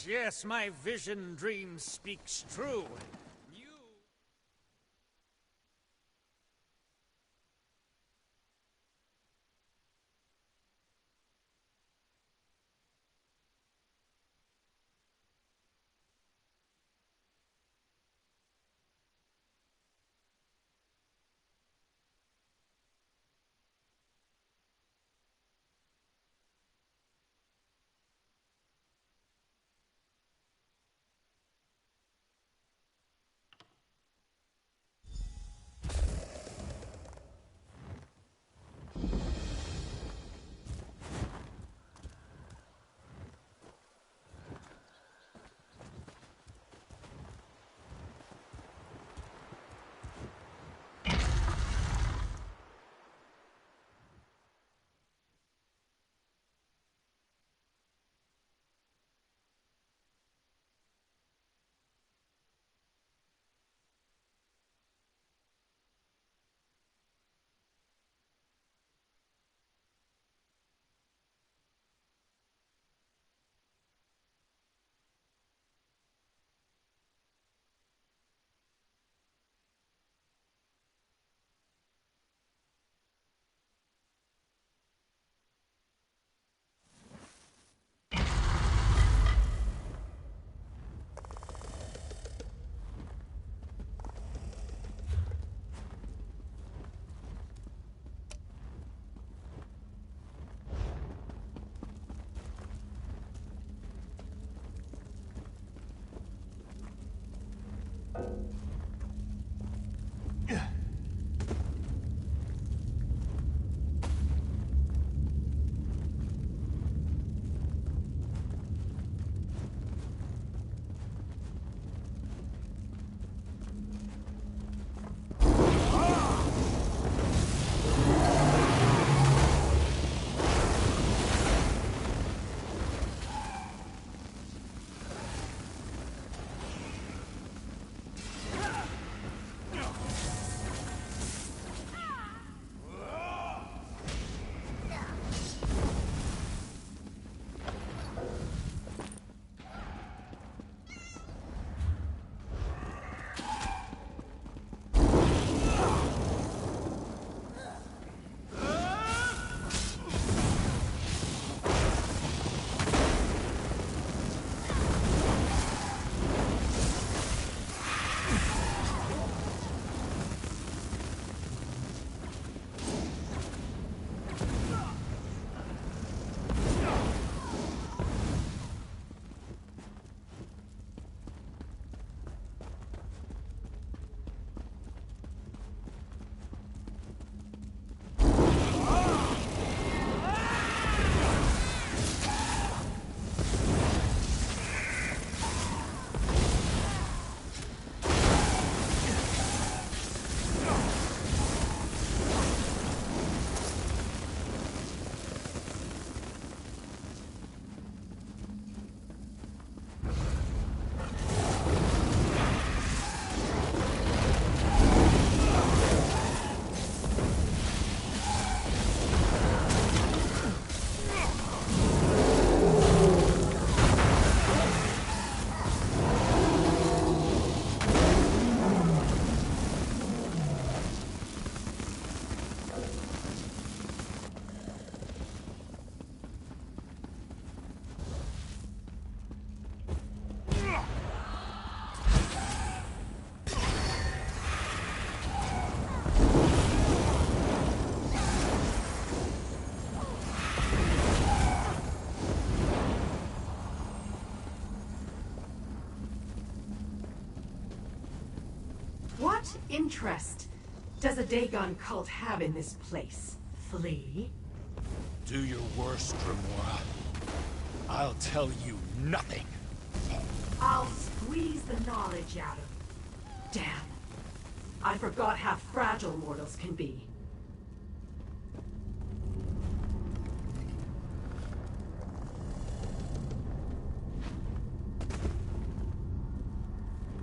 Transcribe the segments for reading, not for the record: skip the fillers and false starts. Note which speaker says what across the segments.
Speaker 1: yes, my vision dream speaks true.
Speaker 2: What interest does a Dagon cult have in this place? Flee?
Speaker 1: Do your worst, Grimoire. I'll tell you nothing.
Speaker 2: I'll squeeze the knowledge out of you. Damn. I forgot how fragile mortals can be.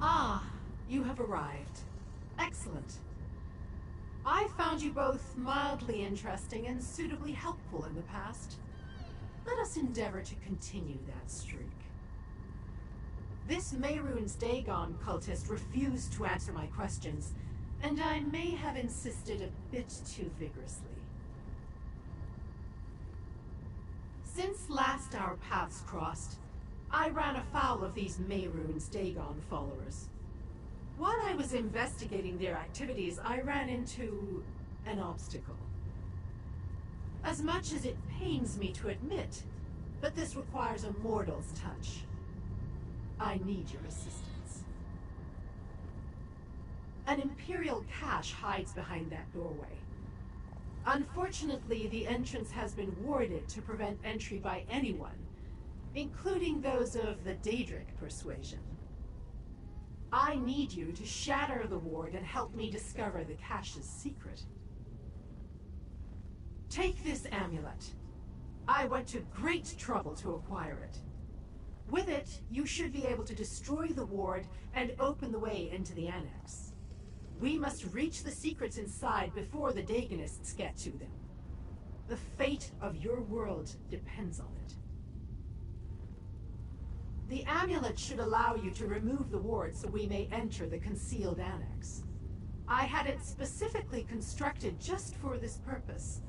Speaker 2: Ah, you have arrived. Excellent. I found you both mildly interesting and suitably helpful in the past. Let us endeavor to continue that streak. This Mehrunes Dagon cultist refused to answer my questions, and I may have insisted a bit too vigorously. Since last our paths crossed, I ran afoul of these Mehrunes Dagon followers. While I was investigating their activities, I ran into an obstacle. As much as it pains me to admit, but this requires a mortal's touch. I need your assistance. An Imperial Cache hides behind that doorway. Unfortunately, the entrance has been warded to prevent entry by anyone, including those of the Daedric persuasion. I need you to shatter the ward and help me discover the cache's secret. Take this amulet. I went to great trouble to acquire it. With it, you should be able to destroy the ward and open the way into the annex. We must reach the secrets inside before the Dagonists get to them. The fate of your world depends on it. The amulet should allow you to remove the ward so we may enter the concealed annex. I had it specifically constructed just for this purpose,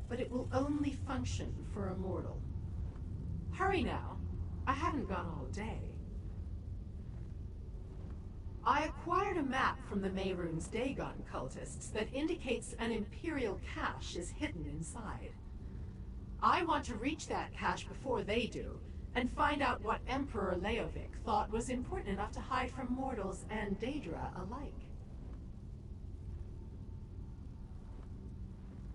Speaker 2: but it will only function for a mortal. Hurry now. I haven't gone all day. I acquired a map from the Mehrunes Dagon cultists that indicates an Imperial Cache is hidden inside. I want to reach that cache before they do, and find out what Emperor Leyovic thought was important enough to hide from mortals and Daedra alike.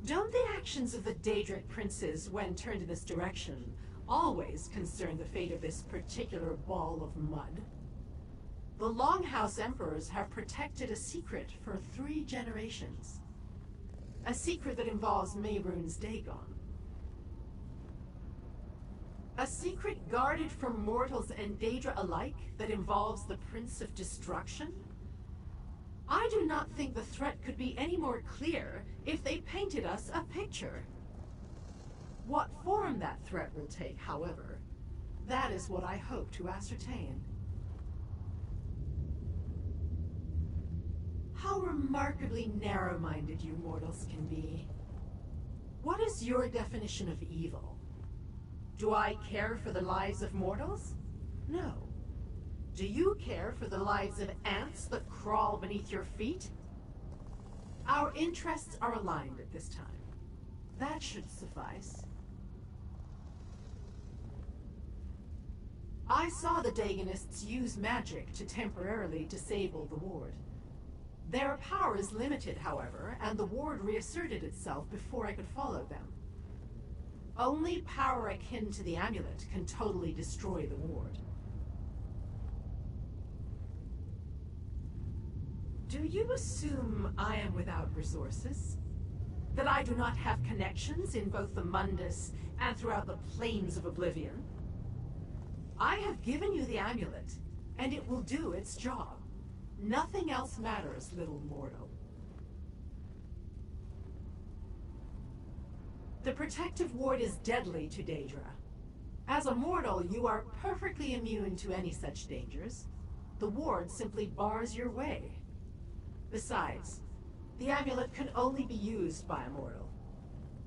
Speaker 2: Don't the actions of the Daedric princes, when turned in this direction, always concern the fate of this particular ball of mud? The Longhouse Emperors have protected a secret for 3 generations. A secret that involves Mehrunes Dagon. A secret guarded from mortals and Daedra alike that involves the Prince of Destruction? I do not think the threat could be any more clear if they painted us a picture. What form that threat will take, however, that is what I hope to ascertain. How remarkably narrow-minded you mortals can be. What is your definition of evil? Do I care for the lives of mortals? No. Do you care for the lives of ants that crawl beneath your feet? Our interests are aligned at this time. That should suffice. I saw the Dagonists use magic to temporarily disable the ward. Their power is limited, however, and the ward reasserted itself before I could follow them. Only power akin to the amulet can totally destroy the ward. Do you assume I am without resources? That I do not have connections in both the Mundus and throughout the plains of oblivion? I have given you the amulet, and it will do its job. Nothing else matters, little mortal. The protective ward is deadly to Daedra. As a mortal, you are perfectly immune to any such dangers. The ward simply bars your way. Besides, the amulet can only be used by a mortal.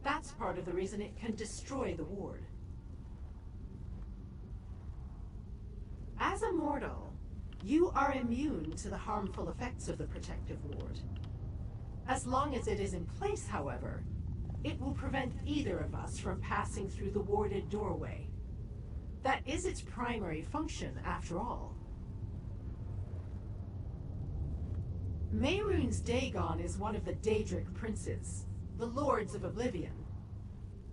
Speaker 2: That's part of the reason it can destroy the ward. As a mortal, you are immune to the harmful effects of the protective ward. As long as it is in place, however, it will prevent either of us from passing through the warded doorway. That is its primary function, after all. Mehrunes Dagon is one of the Daedric princes, the Lords of Oblivion.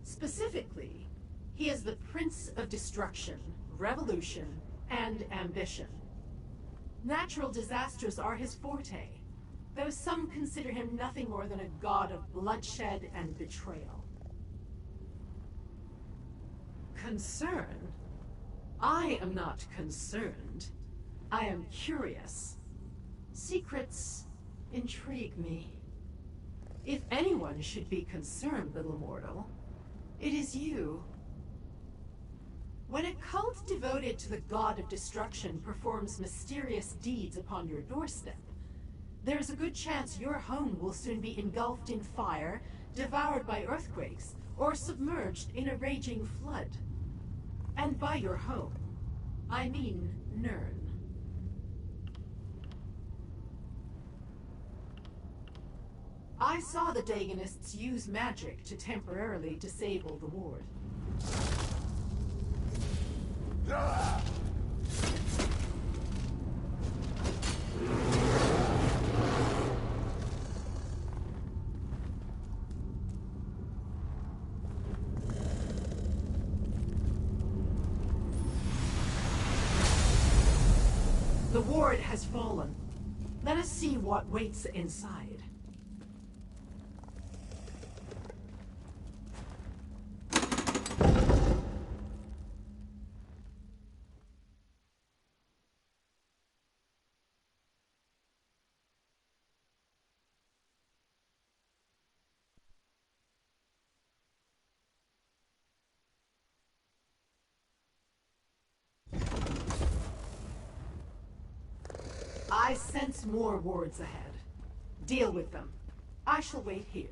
Speaker 2: Specifically, he is the Prince of Destruction, Revolution, and Ambition. Natural disasters are his forte, though some consider him nothing more than a god of bloodshed and betrayal. Concern? I am not concerned. I am curious. Secrets intrigue me. If anyone should be concerned, little mortal, it is you. When a cult devoted to the god of destruction performs mysterious deeds upon your doorstep, there's a good chance your home will soon be engulfed in fire, devoured by earthquakes, or submerged in a raging flood. And by your home, I mean Nirn. I saw the Dagonists use magic to temporarily disable the ward. The ward has fallen. Let us see what waits inside. I sense more wards ahead. Deal with them. I shall wait here.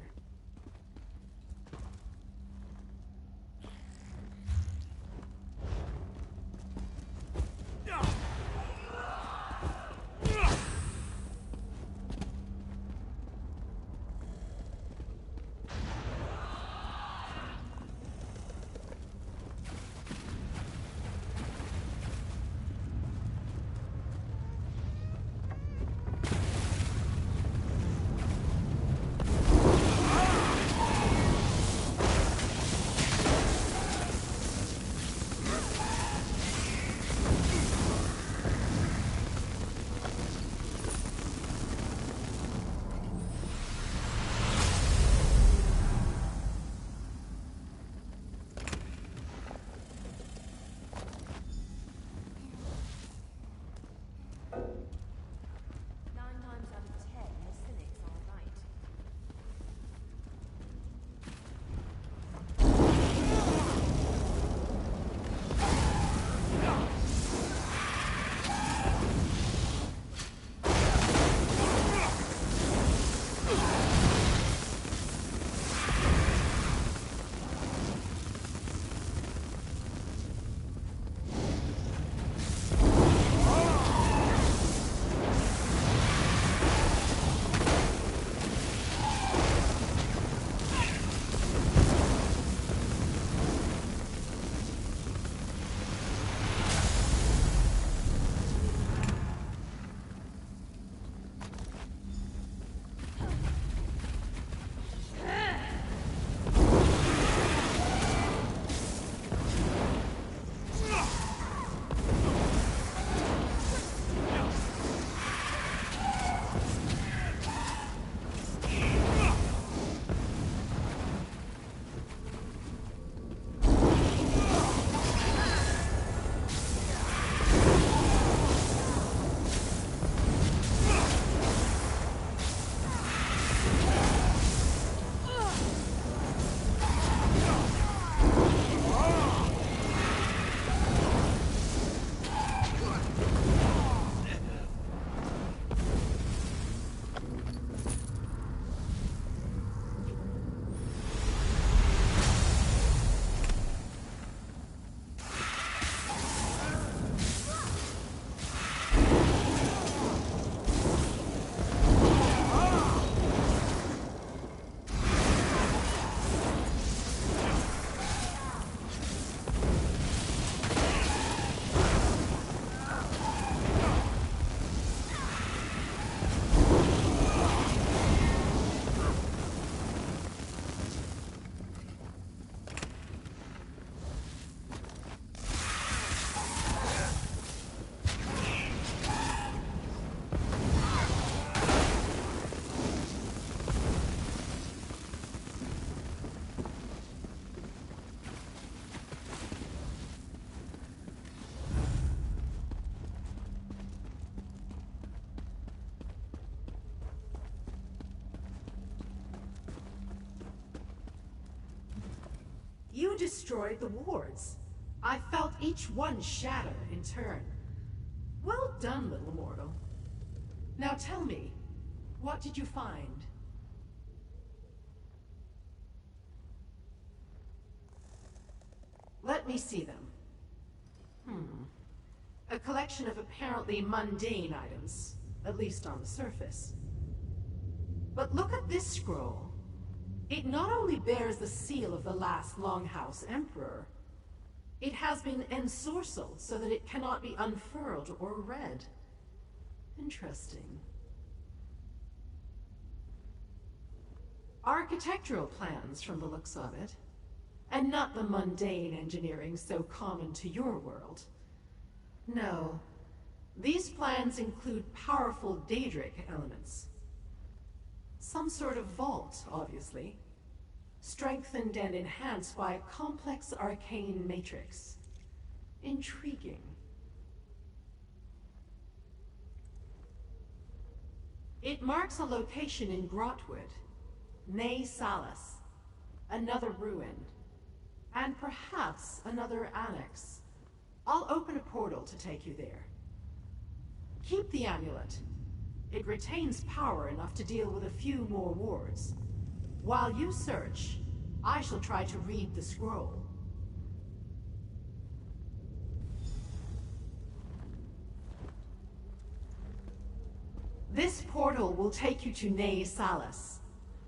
Speaker 2: You destroyed the wards. I felt each one shatter in turn. Well done, little mortal. Now tell me, what did you find? Let me see them. A collection of apparently mundane items, at least on the surface. But look at this scroll. It not only bears the seal of the last Longhouse Emperor, it has been ensorcelled so that it cannot be unfurled or read. Interesting. Architectural plans from the looks of it, and not the mundane engineering so common to your world. No, these plans include powerful Daedric elements. Some sort of vault, obviously, strengthened and enhanced by a complex arcane matrix. Intriguing. It marks a location in Grotwood, Ne Salas, another ruin, and perhaps another annex. I'll open a portal to take you there. Keep the amulet. It retains power enough to deal with a few more wards. While you search, I shall try to read the scroll. This portal will take you to Ne Salas.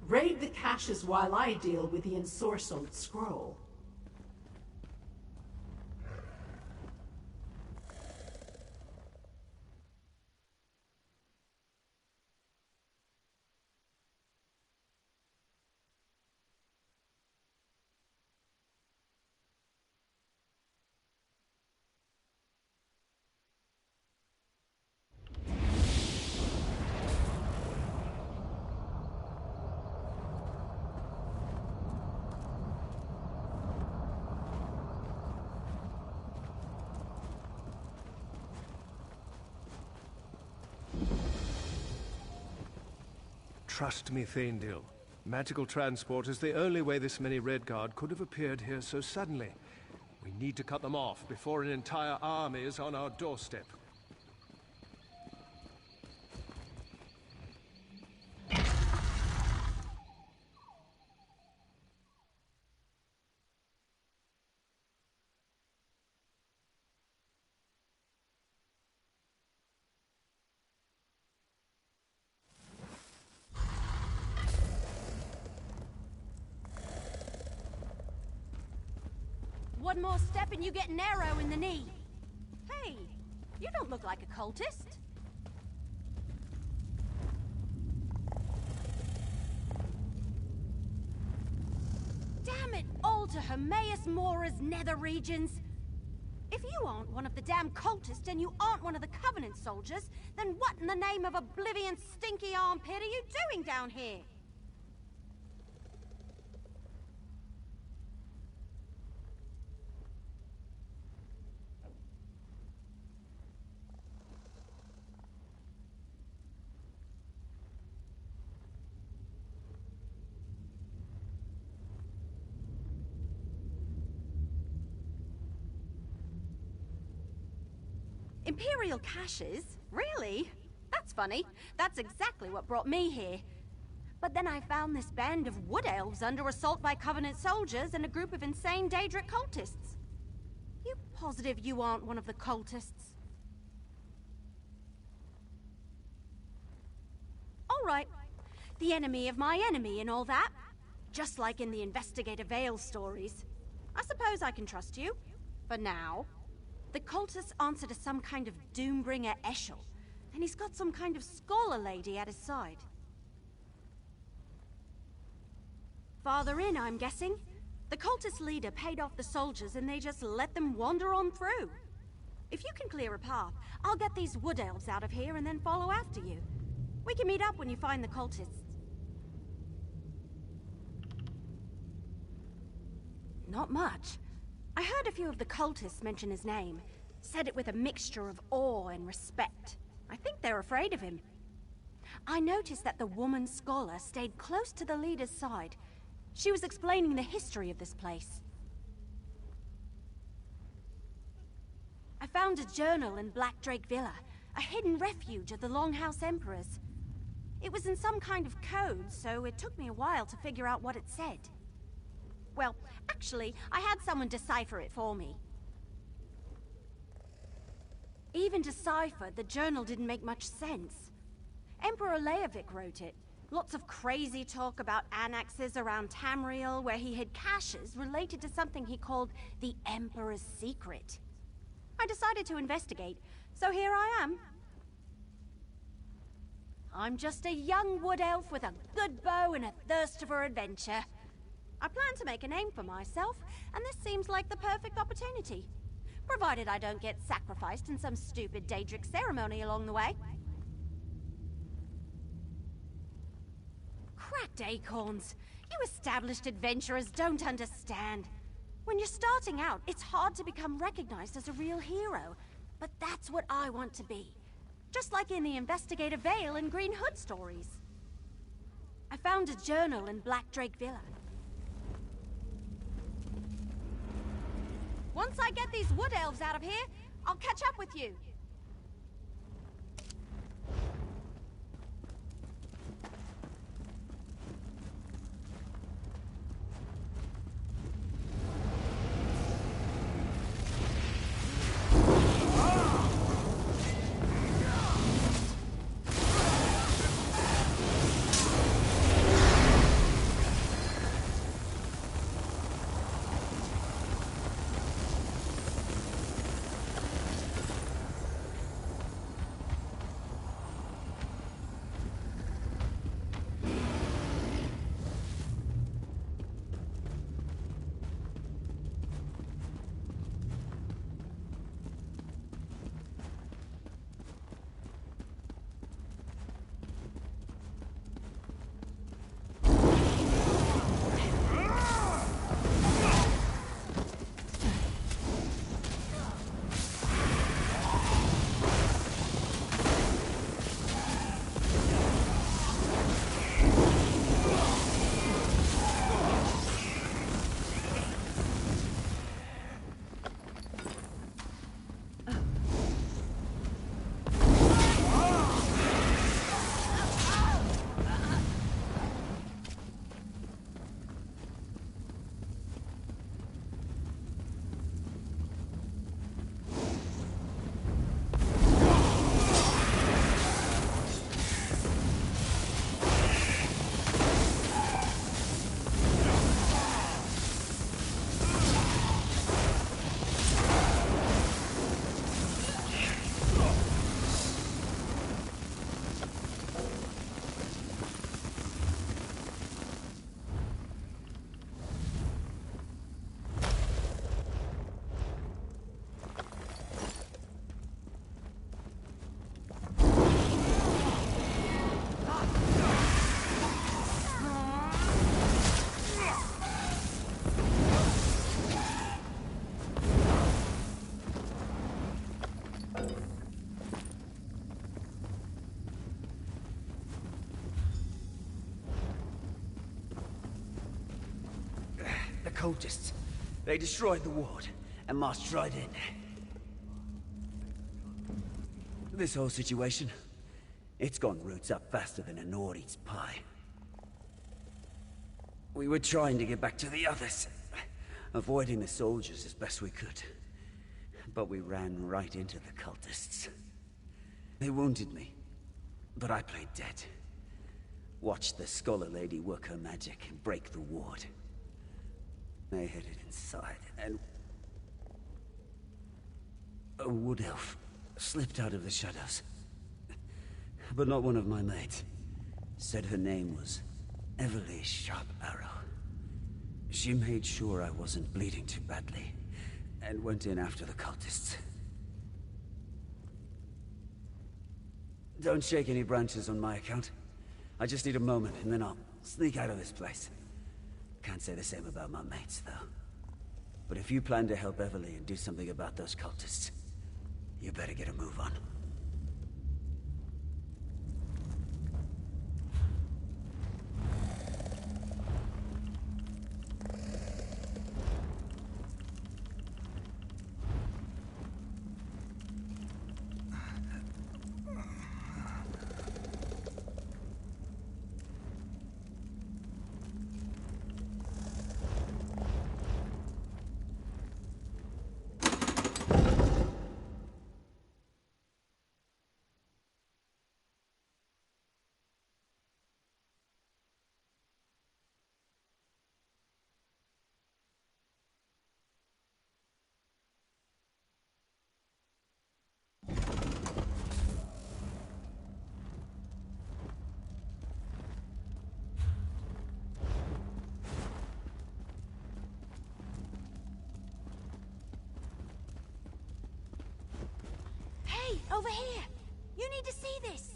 Speaker 2: Raid the caches while I deal with the ensorcelled scroll.
Speaker 3: Trust me, Thaindil. Magical transport is the only way this many Redguard could have appeared here so suddenly. We need to cut them off before an entire army is on our doorstep.
Speaker 4: One more step and you get an arrow in the knee. Hey, you don't look like a cultist. Damn it all to Hermaeus Mora's nether regions. If you aren't one of the damn cultists and you aren't one of the Covenant soldiers, then what in the name of Oblivion's stinky armpit are you doing down here? Imperial Caches? Really? That's funny. That's exactly what brought me here. But then I found this band of wood elves under assault by Covenant soldiers and a group of insane Daedric cultists. You positive you aren't one of the cultists? All right. The enemy of my enemy and all that. Just like in the Investigator Vale stories. I suppose I can trust you. For now. The cultist answered to some kind of doombringer Eshel, and he's got some kind of scholar lady at his side. Farther in, I'm guessing. The cultist leader paid off the soldiers and they just let them wander on through. If you can clear a path, I'll get these wood elves out of here and then follow after you. We can meet up when you find the cultists. Not much. I heard a few of the cultists mention his name. Said it with a mixture of awe and respect. I think they're afraid of him. I noticed that the woman scholar stayed close to the leader's side. She was explaining the history of this place. I found a journal in Black Drake Villa, a hidden refuge of the Longhouse Emperors. It was in some kind of code, so it took me a while to figure out what it said. Well, actually, I had someone decipher it for me. Even deciphered, the journal didn't make much sense. Emperor Leyovic wrote it. Lots of crazy talk about annexes around Tamriel, where he hid caches related to something he called the Emperor's Secret. I decided to investigate, so here I am. I'm just a young wood elf with a good bow and a thirst for adventure. I plan to make a name for myself, and this seems like the perfect opportunity. Provided I don't get sacrificed in some stupid Daedric ceremony along the way. Cracked acorns! You established adventurers don't understand. When you're starting out, it's hard to become recognized as a real hero. But that's what I want to be. Just like in the Investigator Vale and Green Hood stories. I found a journal in Black Drake Villa. Once I get these wood elves out of here, I'll catch up with you.
Speaker 5: Cultists. They destroyed the ward and marched right in. This whole situation, it's gone roots up faster than a Nord eats pie. We were trying to get back to the others, avoiding the soldiers as best we could. But we ran right into the cultists. They wounded me, but I played dead. Watched the Scholar Lady work her magic and break the ward. They headed inside, and a wood elf slipped out of the shadows. But not one of my mates. Said her name was Everly Sharp Arrow. She made sure I wasn't bleeding too badly, and went in after the cultists. Don't shake any branches on my account. I just need a moment, and then I'll sneak out of this place. Can't say the same about my mates, though. But if you plan to help Everly and do something about those cultists, you better get a move on.
Speaker 4: Hey, over here! You need to see this!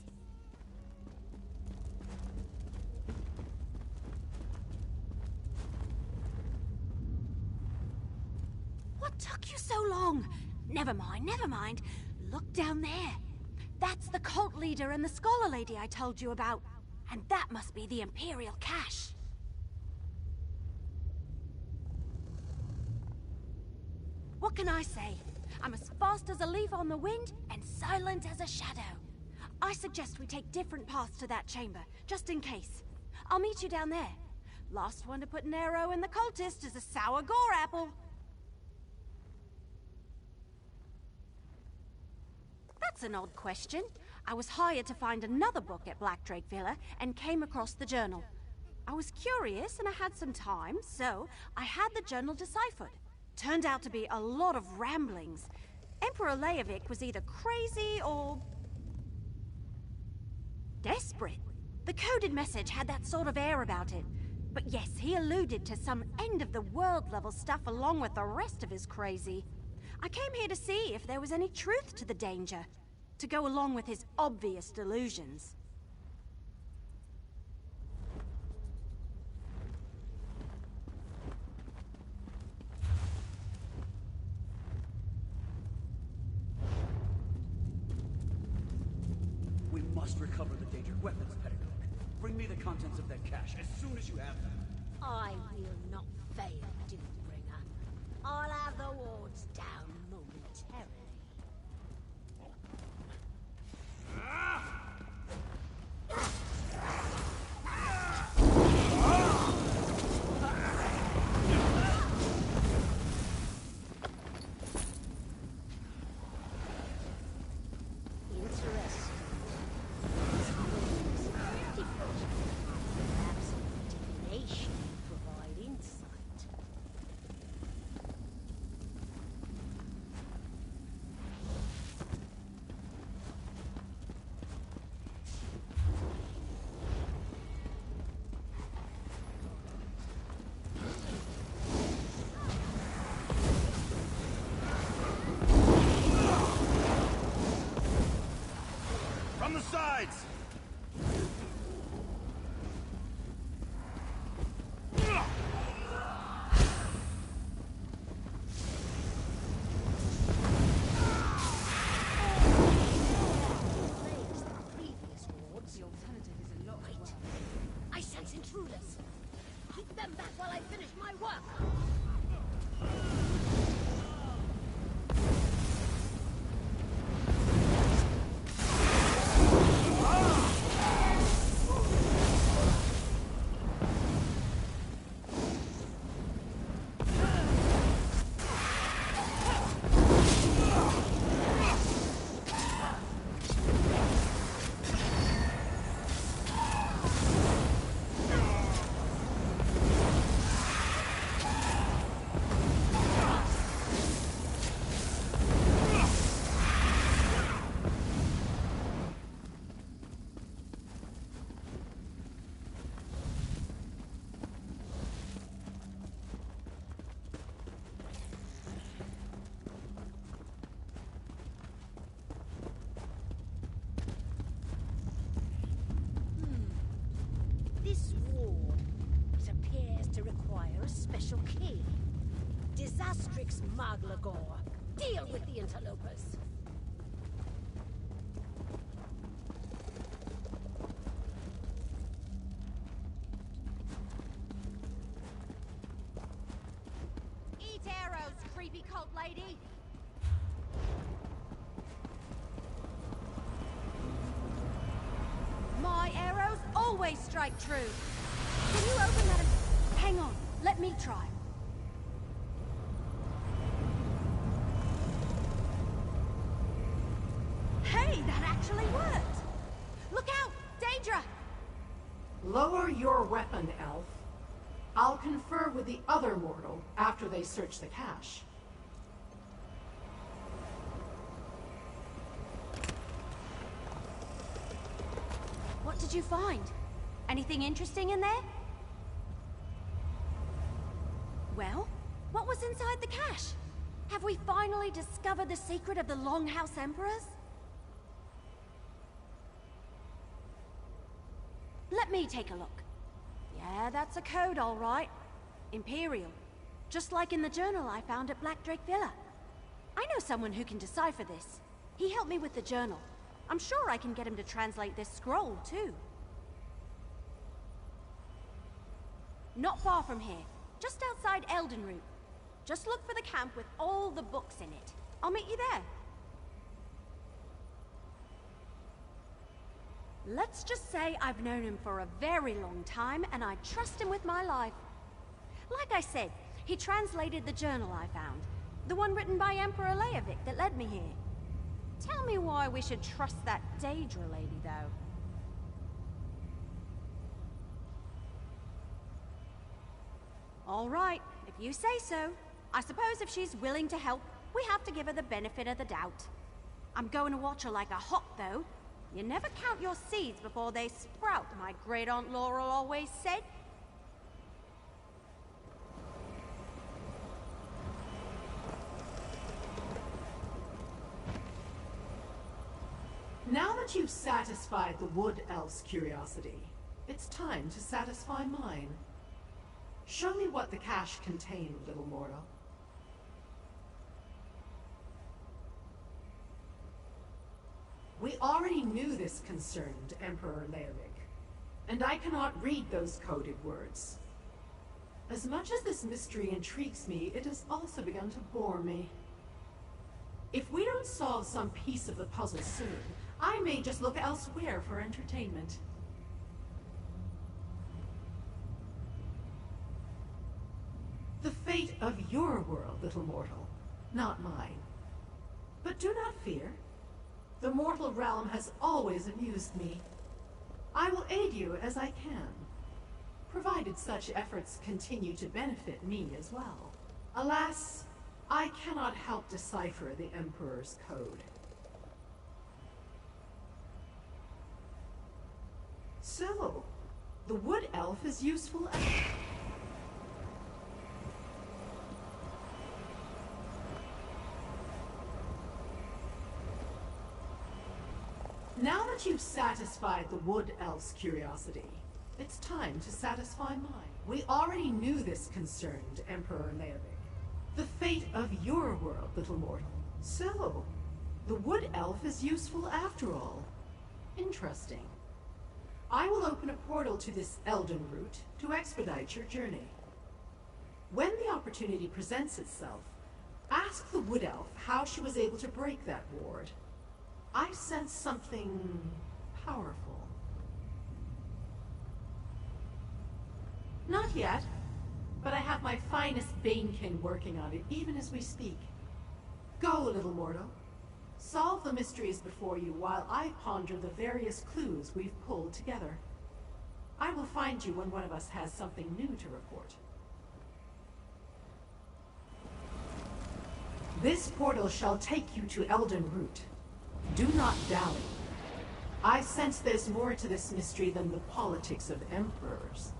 Speaker 4: What took you so long? Never mind, never mind. Look down there. That's the cult leader and the scholar lady I told you about. And that must be the Imperial Cache. What can I say? I'm as fast as a leaf on the wind and silent as a shadow. I suggest we take different paths to that chamber, just in case. I'll meet you down there. Last one to put an arrow in the cultist is a sour gore apple. That's an odd question. I was hired to find another book at Black Drake Villa and came across the journal. I was curious and I had some time, so I had the journal deciphered. Turned out to be a lot of ramblings. Emperor Leyovic was either crazy or desperate. The coded message had that sort of air about it. But yes, he alluded to some end-of-the-world level stuff along with the rest of his crazy. I came here to see if there was any truth to the danger, to go along with his obvious delusions.
Speaker 5: We must recover the dangerous weapons, Pedagogue. Bring me the contents of that cache as soon as you have them.
Speaker 6: I will not fail, Doombringer. I'll have the wards down momentarily. Interesting. Perhaps divination provide insight.
Speaker 1: From the sides!
Speaker 6: Plagues the previous wards. The alternative is a lot. Wait. I sense intruders. Keep them back while I finish my work. This ward, it appears to require a special key. Disastrix Maglagor. Deal with the interlopers.
Speaker 4: Eat arrows, creepy cult lady! My arrows always strike true. Can you open that? Hang on, let me try. Hey, that actually worked! Look out! Danger!
Speaker 2: Lower your weapon, elf. I'll confer with the other mortal after they search the cache.
Speaker 4: What did you find? Anything interesting in there? Well, what was inside the cache? Have we finally discovered the secret of the Longhouse Emperors? Let me take a look. Yeah, that's a code, all right. Imperial. Just like in the journal I found at Black Drake Villa. I know someone who can decipher this. He helped me with the journal. I'm sure I can get him to translate this scroll, too. Not far from here. Just outside Elden Root. Just look for the camp with all the books in it. I'll meet you there. Let's just say I've known him for a very long time, and I trust him with my life. Like I said, he translated the journal I found. The one written by Emperor Leyovic that led me here. Tell me why we should trust that Daedra lady, though. All right, if you say so. I suppose if she's willing to help, we have to give her the benefit of the doubt. I'm going to watch her like a hawk, though. You never count your seeds before they sprout, my great-aunt Laurel always said.
Speaker 2: Now that you've satisfied the Wood Elf's curiosity, it's time to satisfy mine. Show me what the cache contained, little mortal. We already knew this concerned Emperor Leyovic, and I cannot read those coded words. As much as this mystery intrigues me, it has also begun to bore me. If we don't solve some piece of the puzzle soon, I may just look elsewhere for entertainment. The fate of your world, little mortal, not mine. But do not fear. The mortal realm has always amused me. I will aid you as I can, provided such efforts continue to benefit me as well. Alas, I cannot help decipher the Emperor's code. So, the Wood Elf is useful as... Now that you've satisfied the Wood Elf's curiosity, it's time to satisfy mine. We already knew this concerned Emperor Leyovic. The fate of your world, little mortal. So, the Wood Elf is useful after all. Interesting. I will open a portal to this Elden Root to expedite your journey. When the opportunity presents itself, ask the Wood Elf how she was able to break that ward. I sense something powerful. Not yet, but I have my finest Banekin working on it even as we speak. Go, little mortal. Solve the mysteries before you while I ponder the various clues we've pulled together. I will find you when one of us has something new to report. This portal shall take you to Elden Root. Do not dally. I sense there's more to this mystery than the politics of emperors.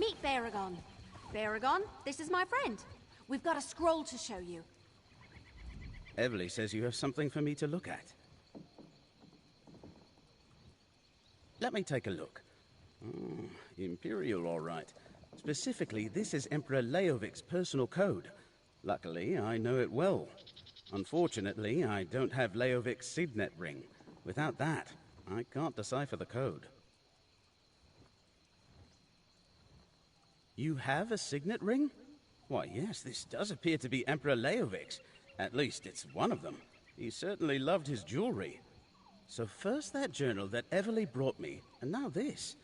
Speaker 4: Meet Baragon. Baragon, this is my friend. We've got a scroll to show you.
Speaker 7: Evely says you have something for me to look at. Let me take a look. Imperial, all right. Specifically, this is Emperor Leyovic's personal code. Luckily, I know it well. Unfortunately, I don't have Leyovic's signet ring. Without that, I can't decipher the code. You have a signet ring? Why, yes, this does appear to be Emperor Leyovic's. At least it's one of them. He certainly loved his jewelry. So first that journal that Evely brought me, and now this.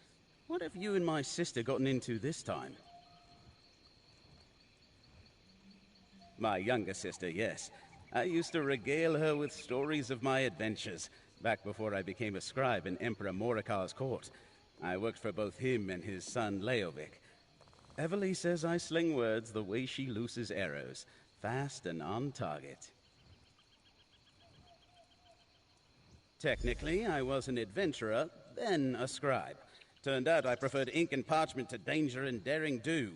Speaker 7: What have you and my sister gotten into this time? My younger sister, yes. I used to regale her with stories of my adventures, back before I became a scribe in Emperor Morikar's court. I worked for both him and his son Leyovic. Evely says I sling words the way she looses arrows, fast and on target. Technically, I was an adventurer, then a scribe. Turned out I preferred ink and parchment to danger and daring do.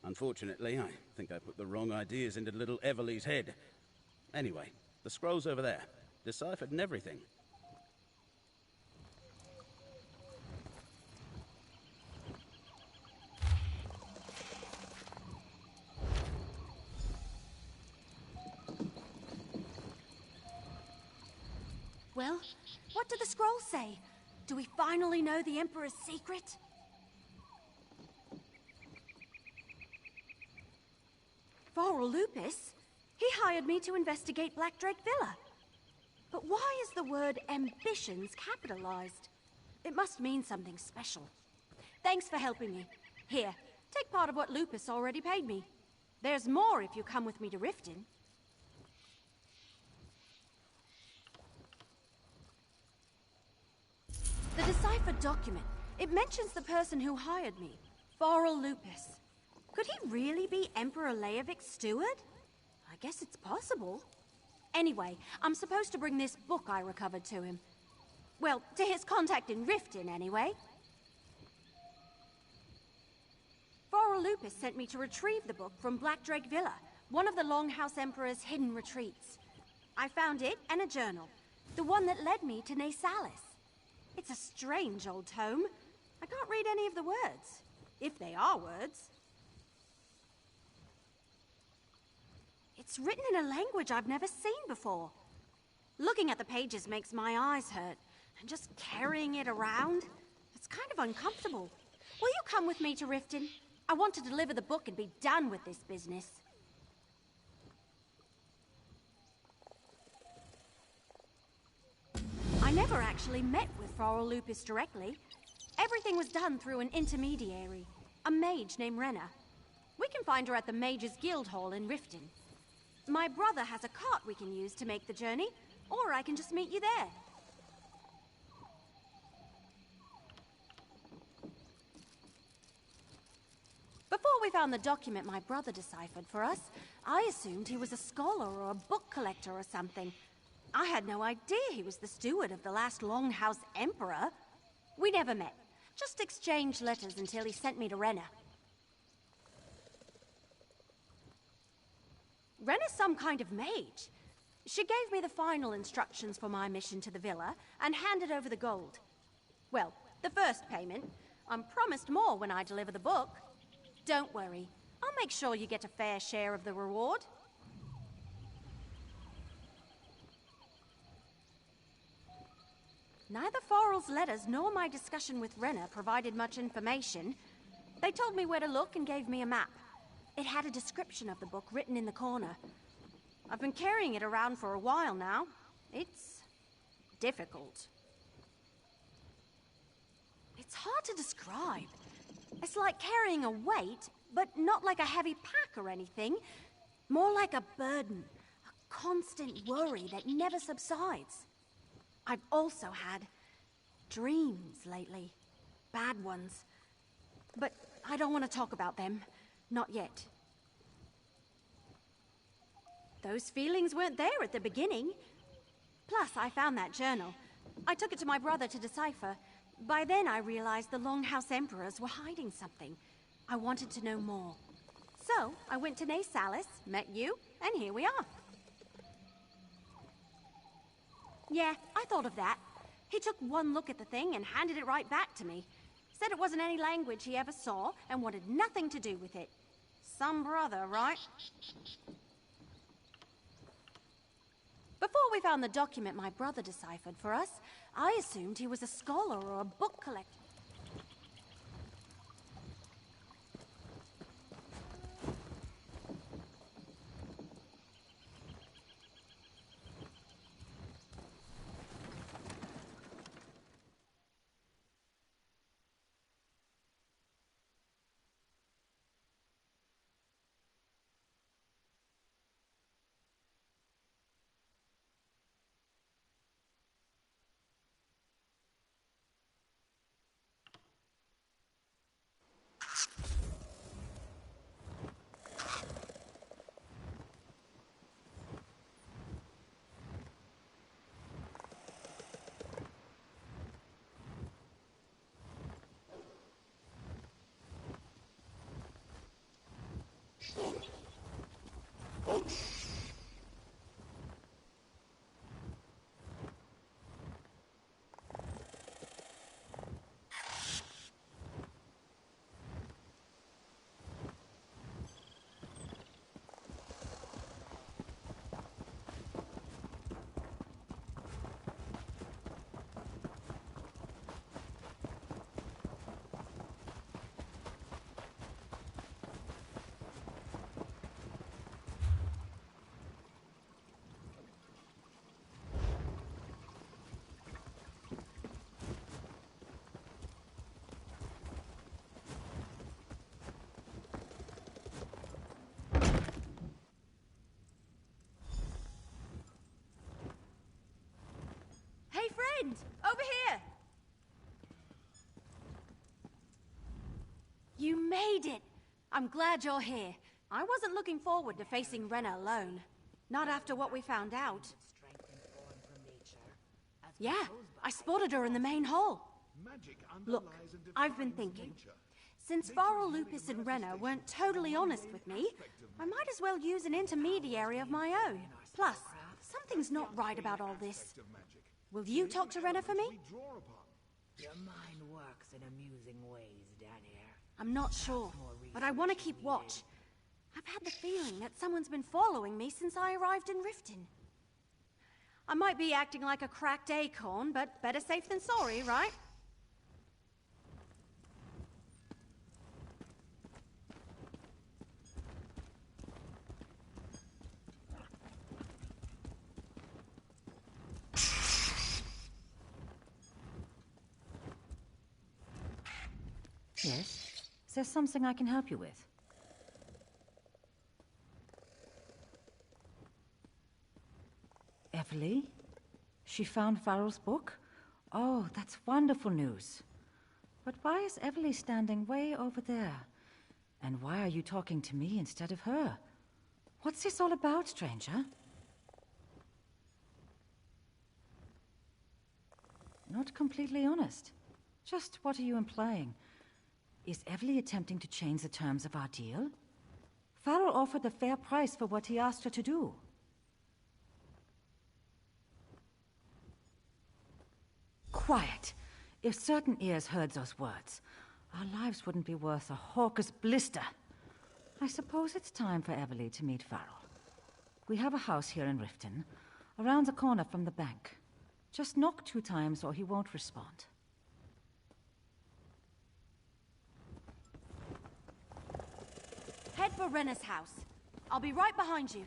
Speaker 7: Unfortunately, I think I put the wrong ideas into little Evely's head. Anyway, the scroll's over there, deciphered and everything.
Speaker 4: Well, what did the scroll say? Do we finally know the Emperor's secret? Varl Lupus? He hired me to investigate Black Drake Villa. But why is the word ambitions capitalized? It must mean something special. Thanks for helping me. Here, take part of what Lupus already paid me. There's more if you come with me to Riften. The deciphered document. It mentions the person who hired me, Varl Lupus. Could he really be Emperor Leyovic's steward? I guess it's possible. Anyway, I'm supposed to bring this book I recovered to him. Well, to his contact in Riften, anyway. Varl Lupus sent me to retrieve the book from Black Drake Villa, one of the Longhouse Emperor's hidden retreats. I found it and a journal, the one that led me to Nasalis. It's a strange old tome. I can't read any of the words, if they are words. It's written in a language I've never seen before. Looking at the pages makes my eyes hurt, and just carrying it around, it's kind of uncomfortable. Will you come with me to Riften? I want to deliver the book and be done with this business. I never actually met with Varl Lupus directly. Everything was done through an intermediary, a mage named Renna. We can find her at the Mages Guild Hall in Riften. My brother has a cart we can use to make the journey, or I can just meet you there. Before we found the document my brother deciphered for us, I assumed he was a scholar or a book collector or something. I had no idea he was the steward of the last Longhouse Emperor. We never met, just exchanged letters until he sent me to Renna. Renna's some kind of mage. She gave me the final instructions for my mission to the villa and handed over the gold. Well, the first payment. I'm promised more when I deliver the book. Don't worry, I'll make sure you get a fair share of the reward. Neither Varl's letters nor my discussion with Renna provided much information. They told me where to look and gave me a map. It had a description of the book written in the corner. I've been carrying it around for a while now. It's difficult. It's hard to describe. It's like carrying a weight, but not like a heavy pack or anything. More like a burden, a constant worry that never subsides. I've also had dreams lately. Bad ones. But I don't want to talk about them. Not yet. Those feelings weren't there at the beginning. Plus, I found that journal. I took it to my brother to decipher. By then, I realized the Longhouse Emperors were hiding something. I wanted to know more. So, I went to Salis, met you, and here we are. Yeah, I thought of that. He took one look at the thing and handed it right back to me. Said it wasn't any language he ever saw and wanted nothing to do with it. Some brother, right? Before we found the document my brother deciphered for us, I assumed he was a scholar or a book collector. Hey, friend! Over here! You made it! I'm glad you're here. I wasn't looking forward to facing Rena alone. Not after what we found out. Yeah, I spotted her in the main hall. Look, I've been thinking. Since Varl, Lupus, and Rena weren't totally honest with me, I might as well use an intermediary of my own. Plus, something's not right about all this. Will you talk to Rena for me?
Speaker 6: Your mind works in amusing ways, Daniel.
Speaker 4: I'm not sure, but I want to keep watch. I've had the feeling that someone's been following me since I arrived in Riften. I might be acting like a cracked acorn, but better safe than sorry, right?
Speaker 8: Yes? Is there something I can help you with? Everly? She found Varl's book? Oh, that's wonderful news. But why is Everly standing way over there? And why are you talking to me instead of her? What's this all about, stranger? Not completely honest. Just what are you implying? Is Everly attempting to change the terms of our deal? Varl offered a fair price for what he asked her to do. Quiet! If certain ears heard those words, our lives wouldn't be worth a hawker's blister. I suppose it's time for Everly to meet Varl. We have a house here in Riften, around the corner from the bank. Just knock 2 times or he won't respond.
Speaker 4: Head for Rena's house. I'll be right behind you.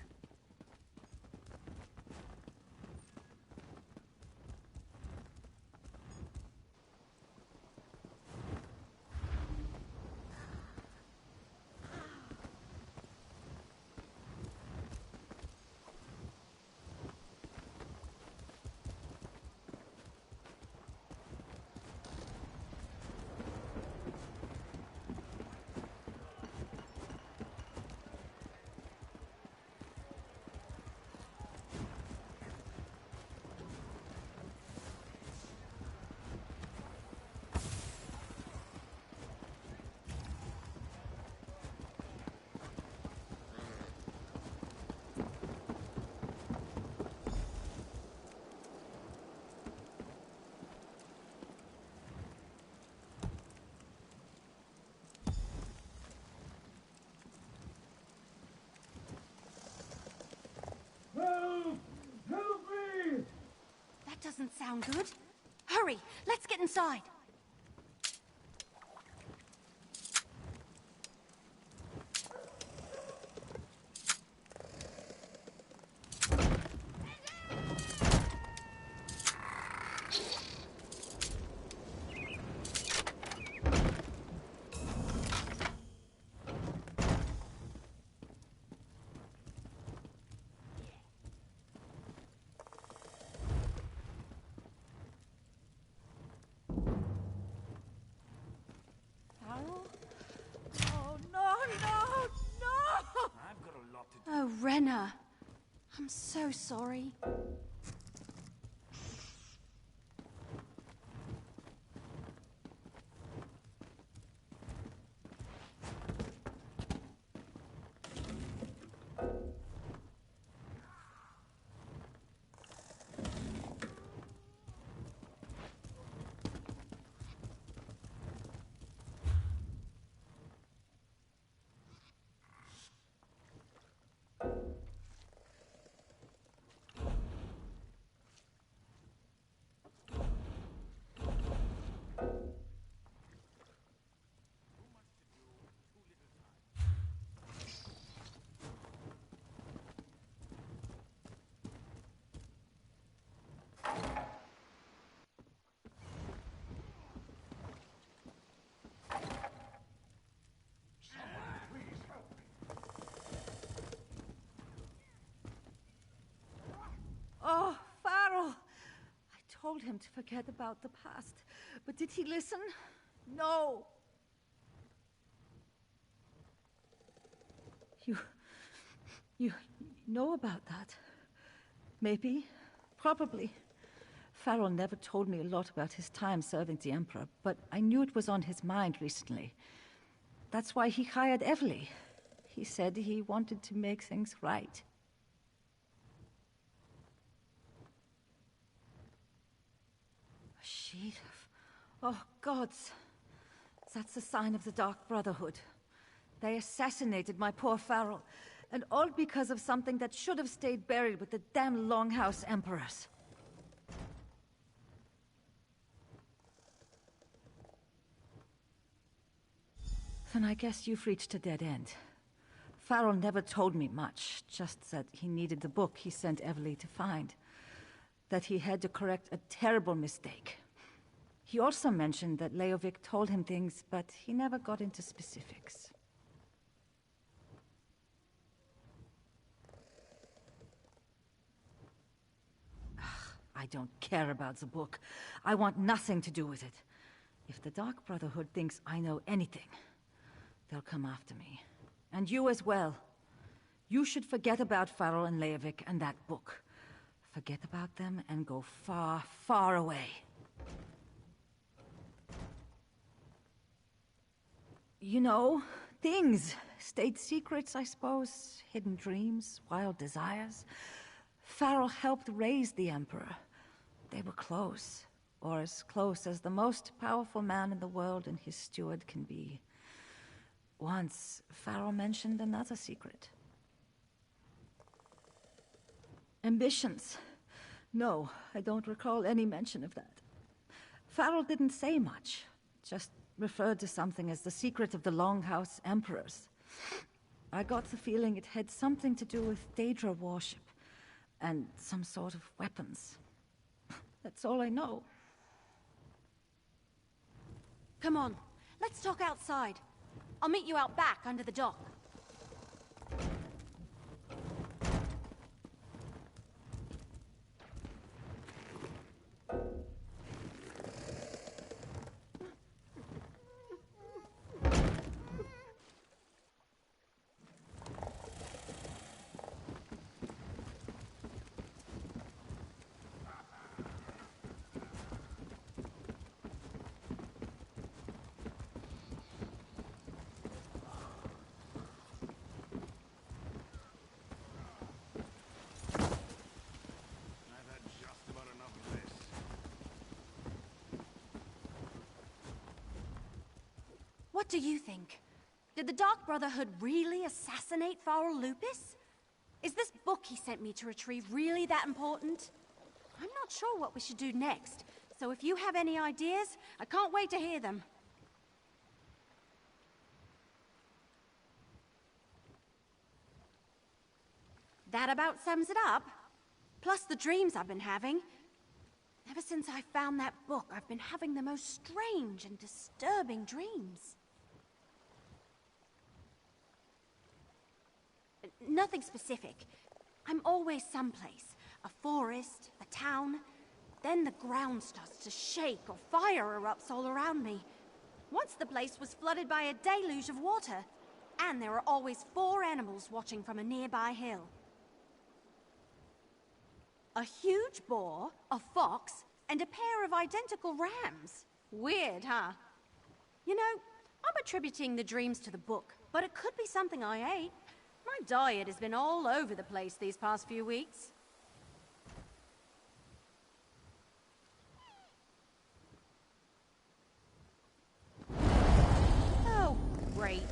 Speaker 4: doesn't sound good. Hurry, let's get inside. Oh, Renna. I'm so sorry.
Speaker 8: Oh, Farrell! I told him to forget about the past, but did he listen? No! You know about that? Maybe. Probably. Farrell never told me a lot about his time serving the Emperor, but I knew it was on his mind recently. That's why he hired Evely. He said he wanted to make things right. A sheet of... Oh, gods. That's the sign of the Dark Brotherhood. They assassinated my poor Farrell, and all because of something that should have stayed buried with the damn Longhouse Emperors. Then I guess you've reached a dead end. Farrell never told me much, just that he needed the book he sent Evely to find. That he had to correct a terrible mistake. He also mentioned that Leyovic told him things, but he never got into specifics. I don't care about the book. I want nothing to do with it. If the Dark Brotherhood thinks I know anything, they'll come after me. And you as well. You should forget about Farrell and Leyovic and that book. Forget about them and go far, far away. You know, things. State secrets, I suppose. Hidden dreams, wild desires. Farrell helped raise the Emperor. They were close. Or as close as the most powerful man in the world and his steward can be. Once, Farrell mentioned another secret. Ambitions. No, I don't recall any mention of that. Farrell didn't say much, just referred to something as the secret of the Longhouse Emperors. I got the feeling it had something to do with Daedra worship, and some sort of weapons. That's all I know.
Speaker 4: Come on, let's talk outside. I'll meet you out back under the dock. What do you think? Did the Dark Brotherhood really assassinate Farrell Lupus? Is this book he sent me to retrieve really that important? I'm not sure what we should do next, so if you have any ideas, I can't wait to hear them. That about sums it up. Plus the dreams I've been having. Ever since I found that book, I've been having the most strange and disturbing dreams. Nothing specific. I'm always someplace. A forest, a town. Then the ground starts to shake or fire erupts all around me. Once the place was flooded by a deluge of water. And there are always 4 animals watching from a nearby hill. A huge boar, a fox, and a pair of identical rams. Weird, huh? You know, I'm attributing the dreams to the book, but it could be something I ate. My diet has been all over the place these past few weeks. Oh, great.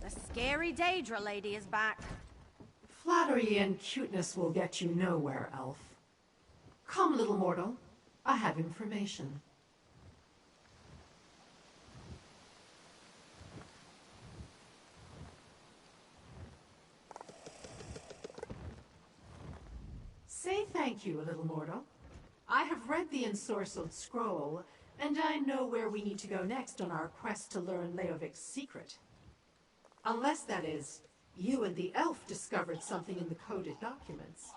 Speaker 4: The scary Daedra lady is back.
Speaker 2: Flattery and cuteness will get you nowhere, elf. Come, little mortal. I have information. Say thank you, little mortal. I have read the ensorcelled scroll, and I know where we need to go next on our quest to learn Leyovic's secret. Unless, that is, you and the elf discovered something in the coded documents.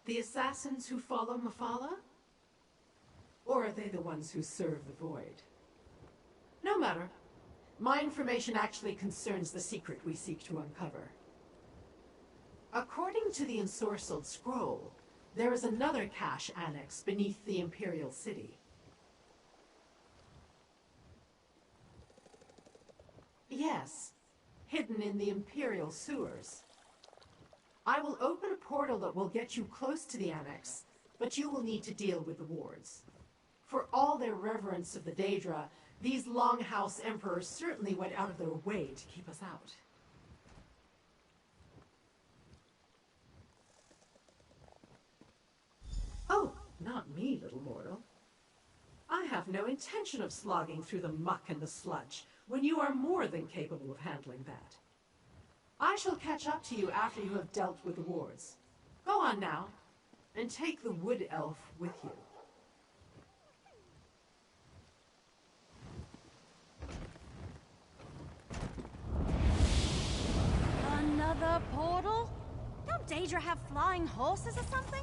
Speaker 2: The assassins who follow Mephala? Or are they the ones who serve the Void? No matter. My information actually concerns the secret we seek to uncover. According to the ensorcelled scroll, there is another cache annex beneath the Imperial City. Yes, hidden in the Imperial Sewers. I will open a portal that will get you close to the annex, but you will need to deal with the wards. For all their reverence of the Daedra, these Longhouse Emperors certainly went out of their way to keep us out. Oh, not me, little mortal. I have no intention of slogging through the muck and the sludge, when you are more than capable of handling that. I shall catch up to you after you have dealt with the wards. Go on now, and take the wood elf with you.
Speaker 4: Another portal? Don't Daedra have flying horses or something?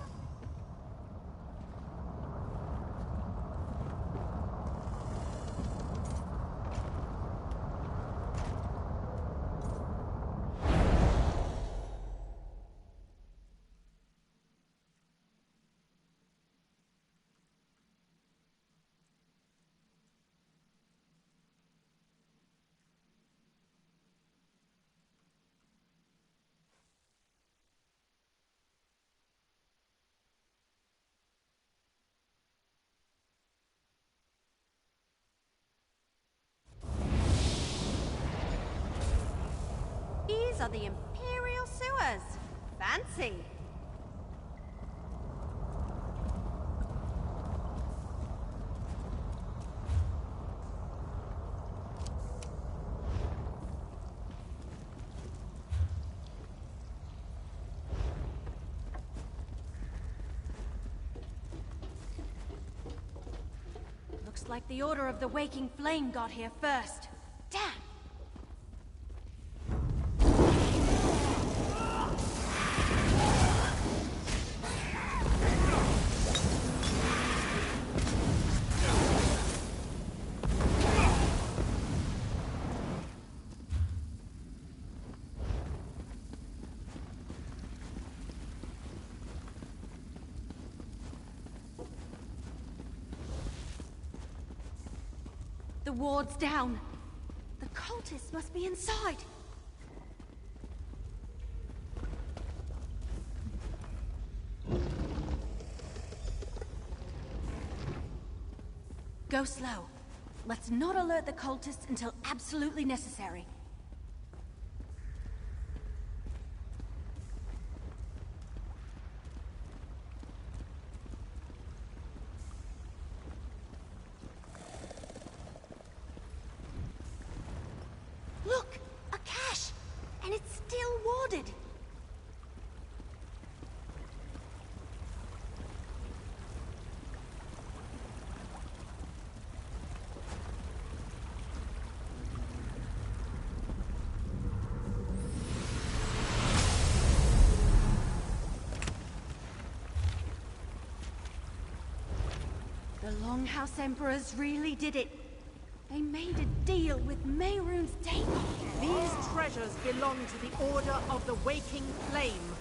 Speaker 4: These are the Imperial Sewers. Fancy. Looks like the Order of the Waking Flame got here first. Damn! The ward's down. The cultists must be inside. Go slow. Let's not alert the cultists until absolutely necessary. Longhouse Emperors really did it. They made a deal with Mehrunes Dagon.
Speaker 2: These treasures belong to the Order of the Waking Flame.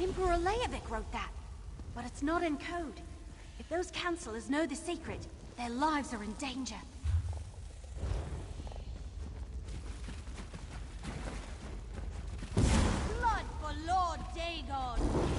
Speaker 4: Emperor Leyovic wrote that, but it's not in code. If those counselors know the secret, their lives are in danger. Blood for Lord Dagon!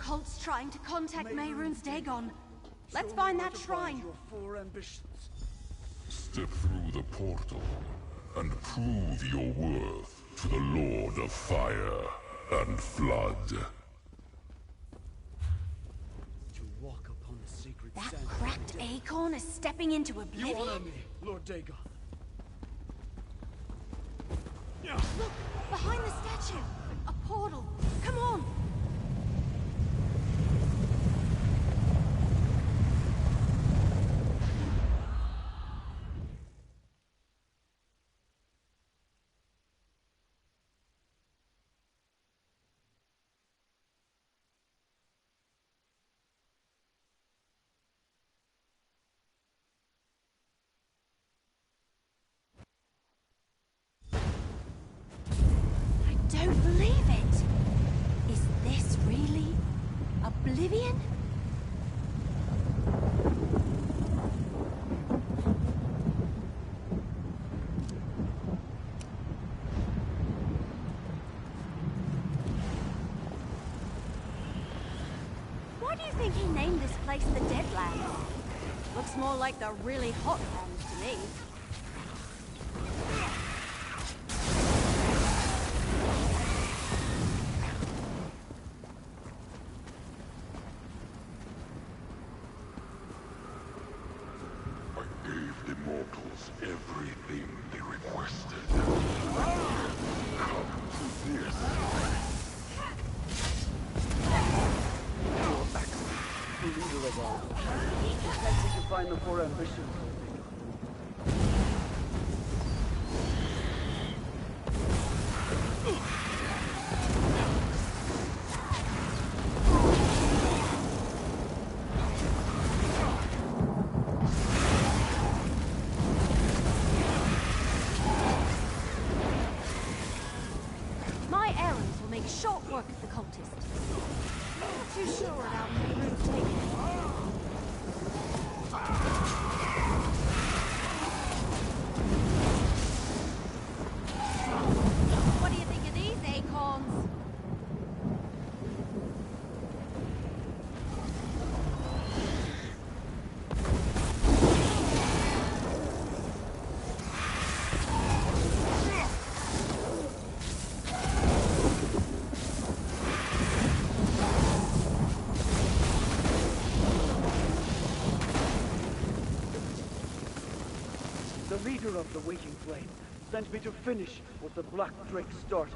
Speaker 4: cult's trying to contact Mehrunes Dagon. Let's find that shrine.
Speaker 5: Your 4 ambitions.
Speaker 9: Step through the portal and prove your worth to the Lord of Fire and Flood.
Speaker 5: To walk upon the sacred
Speaker 4: That
Speaker 5: sand.
Speaker 4: cracked acorn is stepping into oblivion.
Speaker 5: You honor me, Lord Dagon.
Speaker 4: Look, behind the statue. A portal. Come on. Don't believe it. Is this really oblivion? Why do you think he named this place the Deadlands? Looks more like the really hot lands to me.
Speaker 9: Everything they requested. Come to this.
Speaker 5: Your Excellency, the leader of all. Let's see you find the 4 ambitions.
Speaker 4: Short work of the cultist. Not too sure about Mehrunes Dagon. What do you think of these acorns?
Speaker 5: The leader of the Waking Flame sent me to finish what the Black Drake started.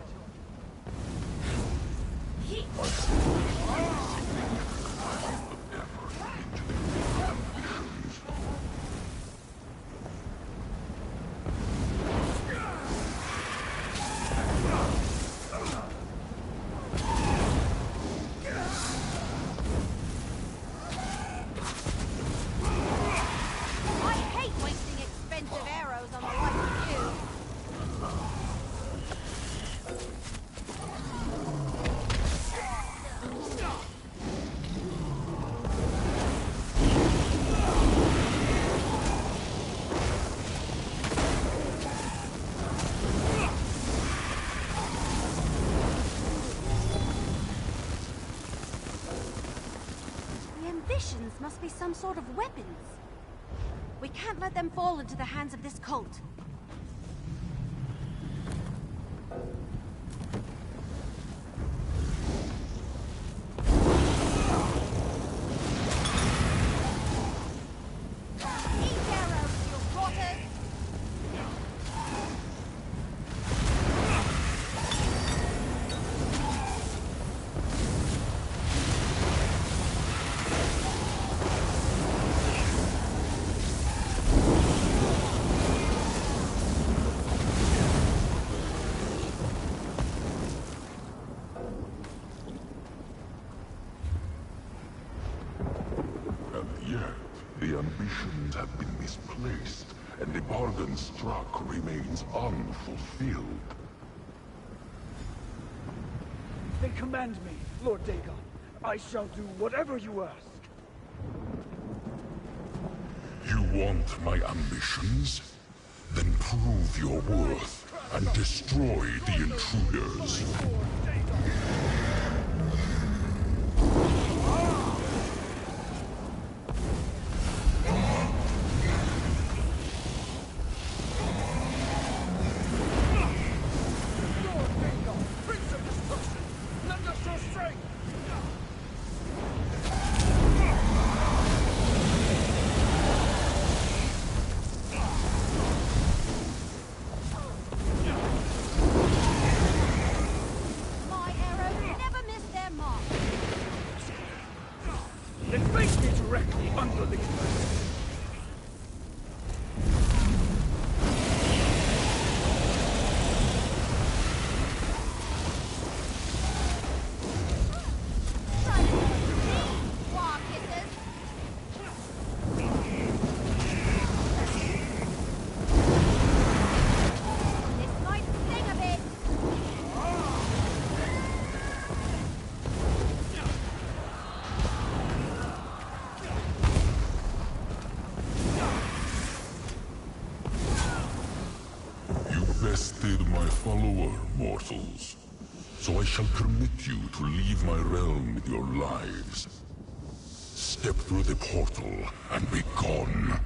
Speaker 4: Ambitions must be some sort of weapons. We can't let them fall into the hands of this cult.
Speaker 9: The ambitions have been misplaced, and the bargain struck remains unfulfilled.
Speaker 5: Then command me, Lord Dagon. I shall do whatever you ask.
Speaker 9: You want my ambitions? Then prove your worth and destroy the intruders. bested my follower, mortals. So I shall permit you to leave my realm with your lives. Step through the portal and be gone.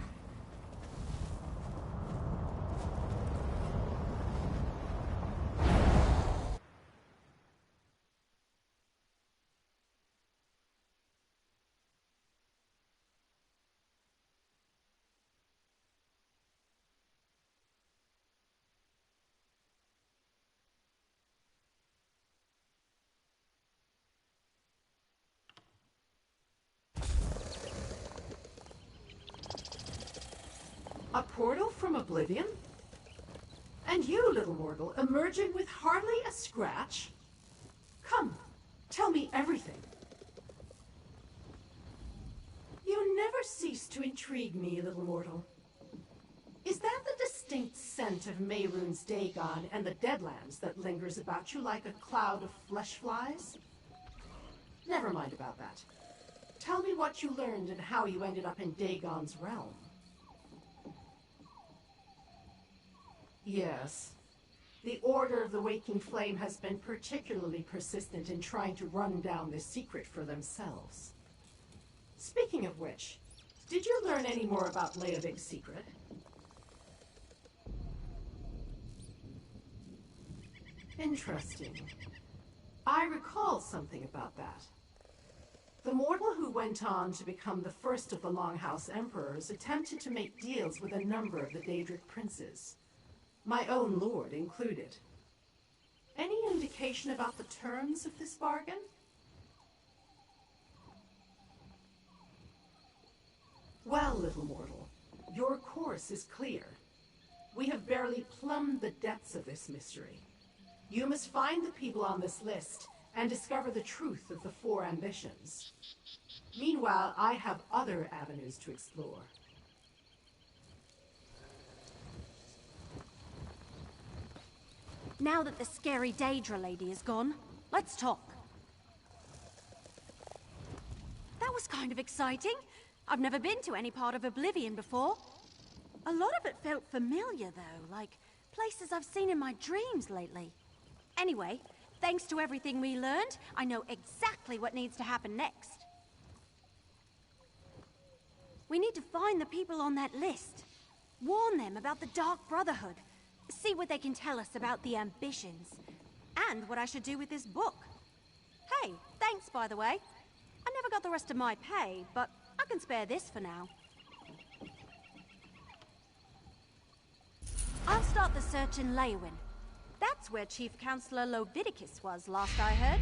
Speaker 2: A portal from oblivion? And you, little mortal, emerging with hardly a scratch? Come, tell me everything. You never cease to intrigue me, little mortal. Is that the distinct scent of Mehrunes Dagon and the Deadlands that lingers about you like a cloud of flesh flies? Never mind about that. Tell me what you learned and how you ended up in Dagon's realm. Yes. The Order of the Waking Flame has been particularly persistent in trying to run down this secret for themselves. Speaking of which, did you learn any more about Leyovic's secret? Interesting. I recall something about that. The mortal who went on to become the first of the Longhouse Emperors attempted to make deals with a number of the Daedric princes. My own lord included. Any indication about the terms of this bargain? Well, little mortal, your course is clear. We have barely plumbed the depths of this mystery. You must find the people on this list and discover the truth of the four ambitions. Meanwhile, I have other avenues to explore.
Speaker 4: Now that the scary Daedra lady is gone, let's talk. That was kind of exciting. I've never been to any part of Oblivion before. A lot of it felt familiar, though, like places I've seen in my dreams lately. Anyway, thanks to everything we learned, I know exactly what needs to happen next. We need to find the people on that list. Warn them about the Dark Brotherhood. See what they can tell us about the ambitions. And what I should do with this book. Hey, thanks, by the way. I never got the rest of my pay, but I can spare this for now. I'll start the search in Leyovic. That's where Chief Counselor Leyovic was, last I heard.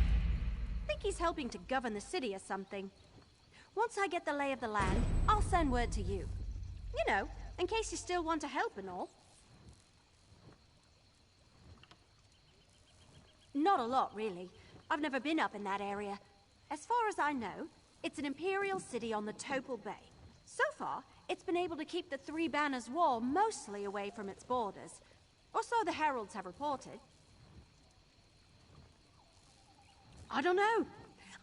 Speaker 4: Think he's helping to govern the city or something. Once I get the lay of the land, I'll send word to you. You know, in case you still want to help and all. Not a lot, really. I've never been up in that area. As far as I know, it's an Imperial city on the Topal Bay. So far, it's been able to keep the Three Banners Wall mostly away from its borders. Or so the heralds have reported. I don't know.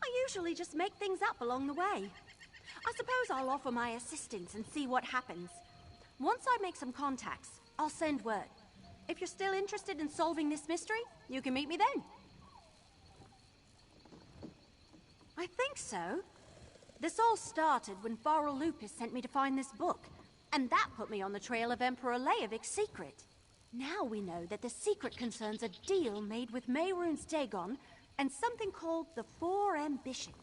Speaker 4: I usually just make things up along the way. I suppose I'll offer my assistance and see what happens. Once I make some contacts, I'll send word. If you're still interested in solving this mystery, you can meet me then. I think so. This all started when Varl Lupus sent me to find this book, and that put me on the trail of Emperor Leyovic's secret. Now we know that the secret concerns a deal made with Mehrunes Dagon and something called the Four Ambitions.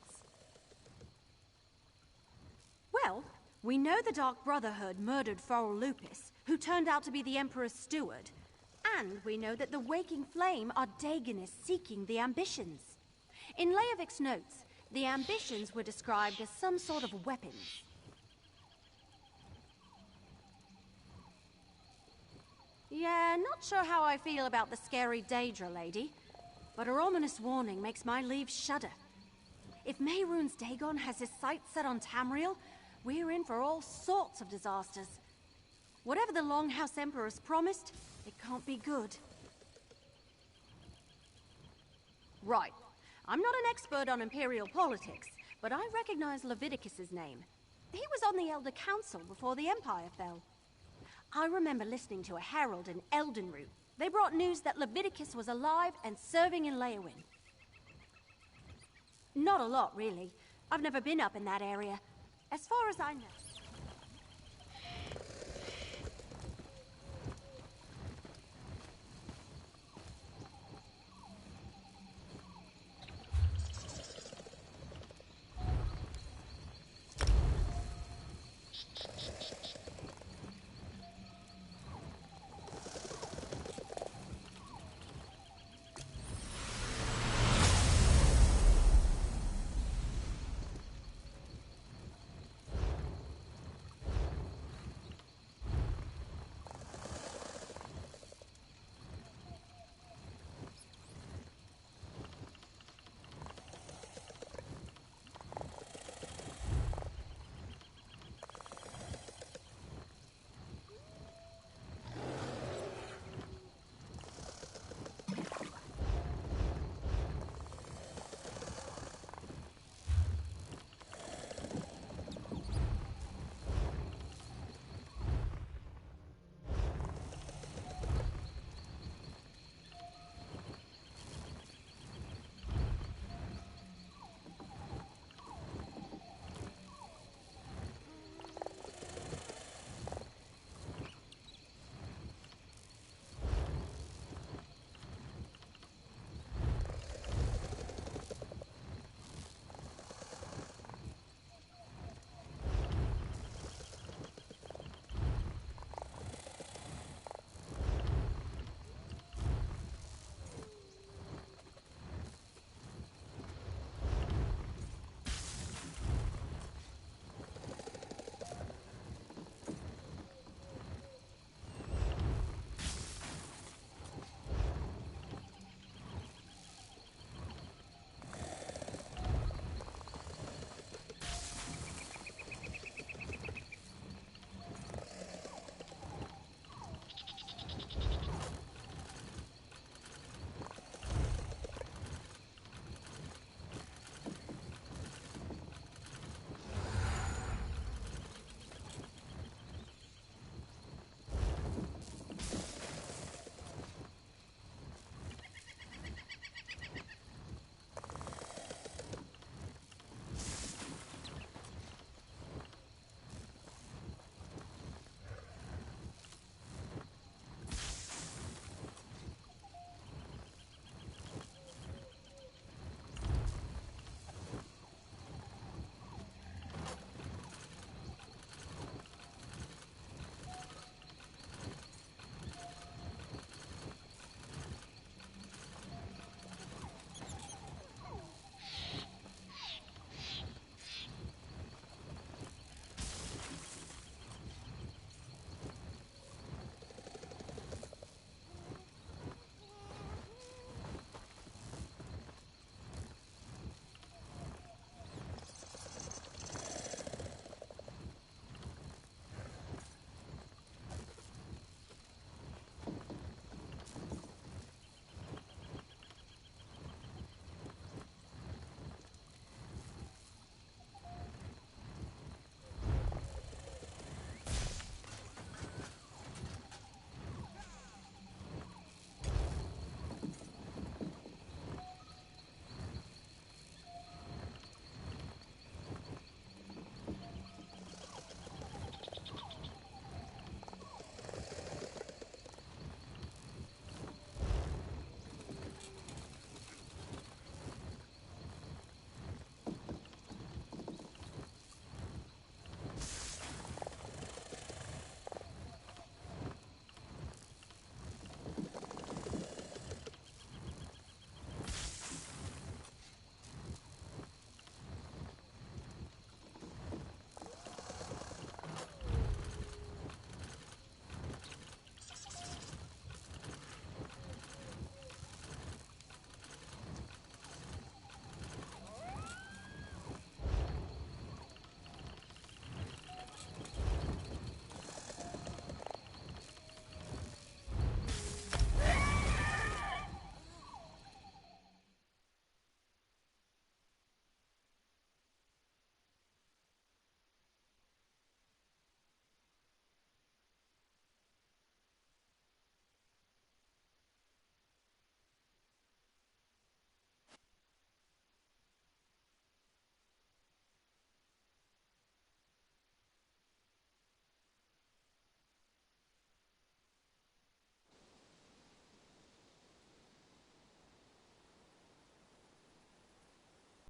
Speaker 4: Well, we know the Dark Brotherhood murdered Varl Lupus, who turned out to be the Emperor's steward. And we know that the Waking Flame are Dagonists seeking the ambitions. In Leyovic's notes, the ambitions were described as some sort of weapons. Yeah, not sure how I feel about the scary Daedra lady, but her ominous warning makes my leaves shudder. If Mehrunes Dagon has his sights set on Tamriel, we're in for all sorts of disasters. Whatever the Longhouse Emperors promised, it can't be good. Right. I'm not an expert on Imperial politics, but I recognize Leviticus's name. He was on the Elder Council before the Empire fell. I remember listening to a herald in Eldenroot. They brought news that Leviticus was alive and serving in Leyovic. Not a lot, really. I've never been up in that area. As far as I know...